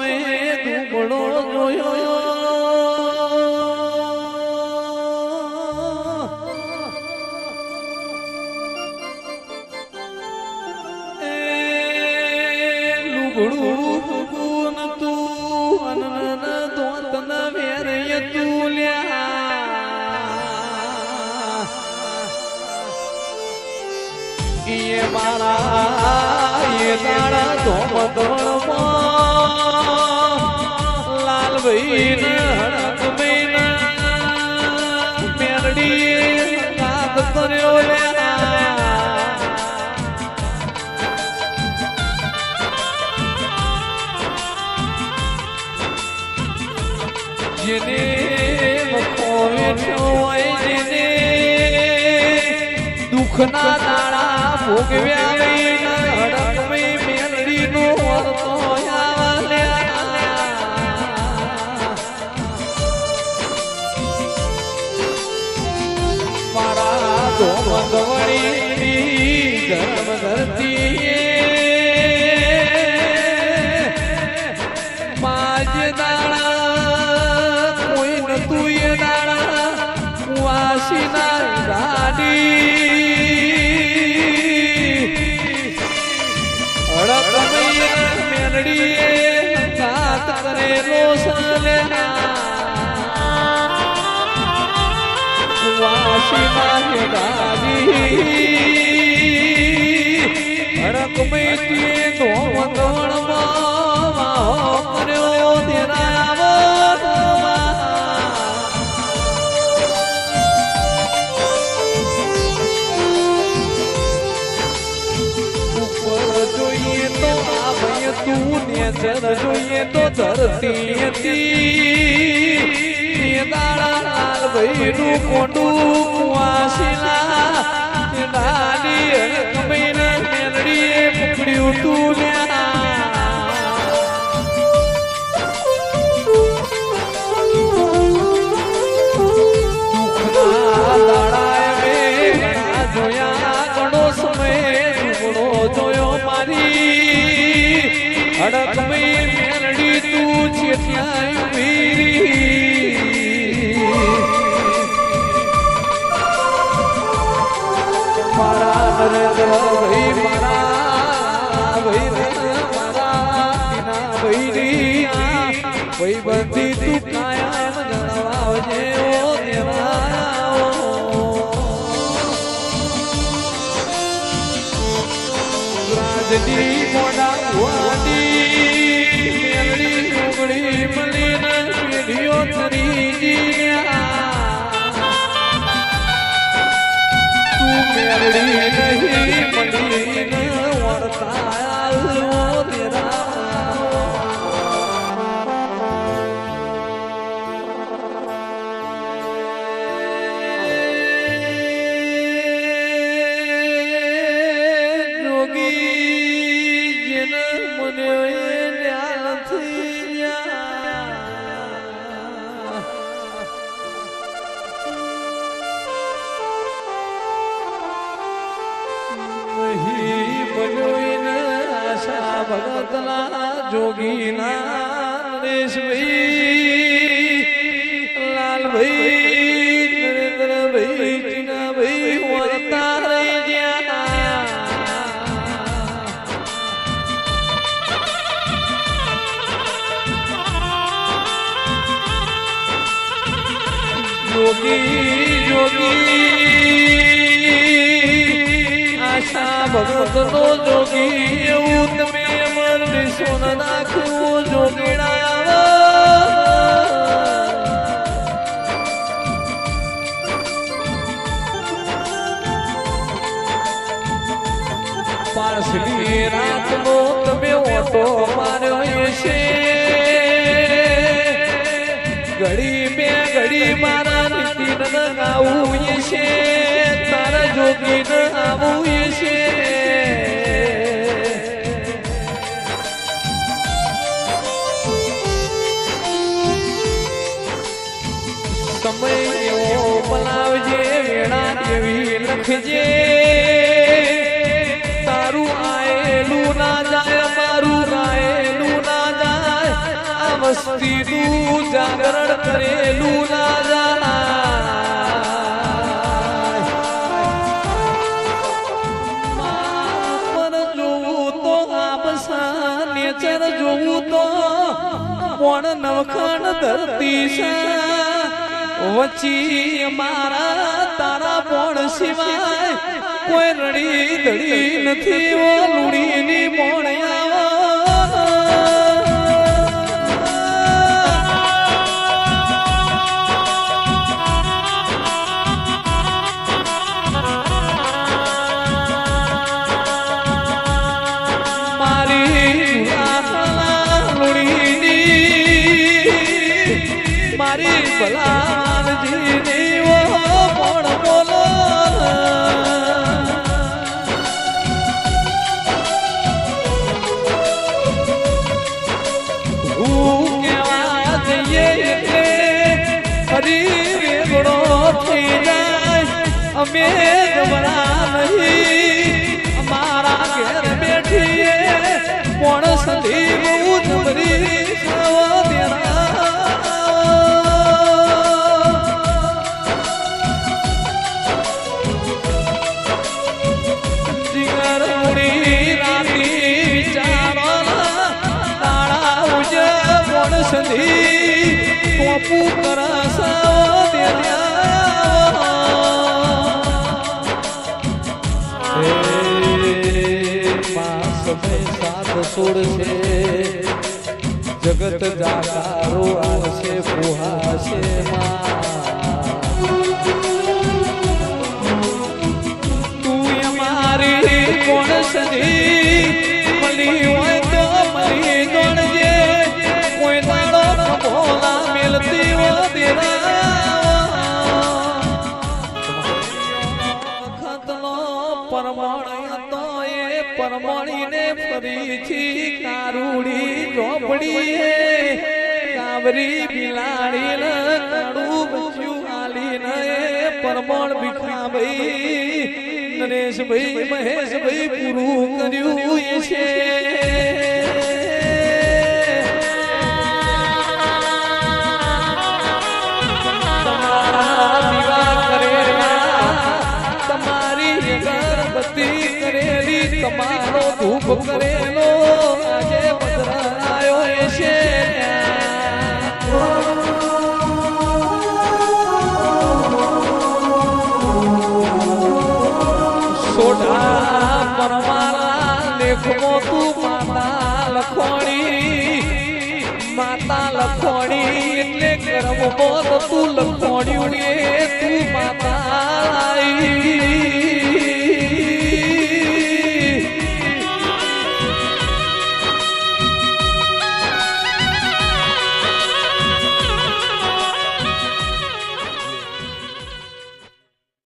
સમયે દુબળો જોયો લુગડું તું અનન દોતન વેરે તું લ્યા એ મારા એ દાડા ધોમધોળમાં લાલભાઈ ને હડક મહિના મેરડી કાદ કર્યો જેને હોય જેને દુઃખના દાડા ભોગવ્યા હડક મેલડી નો વર્તો મારા ધોમધવડી ધર્મ ધરતી માજ દાડા કોઈ નતું એ દાડા વાસી ના ગાડી મેલડી ઘાત કરેલો વાસી ના ગાડી હડક મેતી ધોમધોળમાં કર્યો તેરા તું નેચર જોઈએ તો ધરતી હતી દાડા લાલ ભાઈ નું કોટું વાસીલા દાડી કમીને મેલડીએ પકડ્યું તું દુઃખના દાડા મેં ઘણા જોયા ઘણો સમય ઘણો જોયો મારી હડક મેલડી તું ચેત્યા મારા નરેન્દ્ર ભાઈ મારા ભાઈ ભાઈ બધી તું કાયમ જણાવજે ઓ રાજની મોડા વાડી મેલડી ઉગડી મલીને પેઢીઓ તરીજી તું મેલડી નહીં મલીને વર્તાયો તેરા ભગતના જોગીના નરેશભાઈ લાલભાઈ નરેન્દ્રભાઈ ટીનાભાઈ વર્તા રહી ગયા જોગી આશા ભગત નો જોગી એવું તમે સોન નાખવું જોગીડા પાછલી રાત નો તમે ઓટો માર્યો છે ઘડી બે ઘડી મારા નીતિન આવું છે તારા જોગીન આવું છે સમય એવો બનાવજે વેળા એવી લખજે તારું આયેલું ના જાય મારું ગાયેલું ના જાય વસ્તી નું જાગરણ કરેલું ના જાણાય પણ જોવું તો આપસા નેચર જોવું તો પણ નવખણ ધરતી વચ્ચી મારા તારા પણ સિવાય કોઈ રડી ધડી નથી ઓ લુડીની મોણિયા મારી ભલાજી દેવો પણ બોલો હું કેવા જઈએ એટલે ફરી રેગડો થઈ જાય અમે ગભરા નહીં અમારા ઘેર બેઠીએ પણ સંધી બહુ જબરી ટોપુ કરસાવ સાત છોડશે જગત જાકારો આવશે પુહાશે તું અમારી કોણ સદી મળી હોય તો મળી ગણજે કોઈ દાડો ભોલા મેલતી હો ખતનો પરમાણ તો એ પરમાણીને ફરીથી કારુડી ઝોપડી કાવરી બિલાડી કાળું બચ્યું આલીને પરમાણ ભીખાભાઈ નરેશભાઈ મહેશભાઈ પૂરું કર્યું છે તમારો ધૂપ કરેલો આજે પધરાયો છે સોઢા પરમારા લેખમો તું માતા લખોણી એટલે કરમો તું લખોણ્યું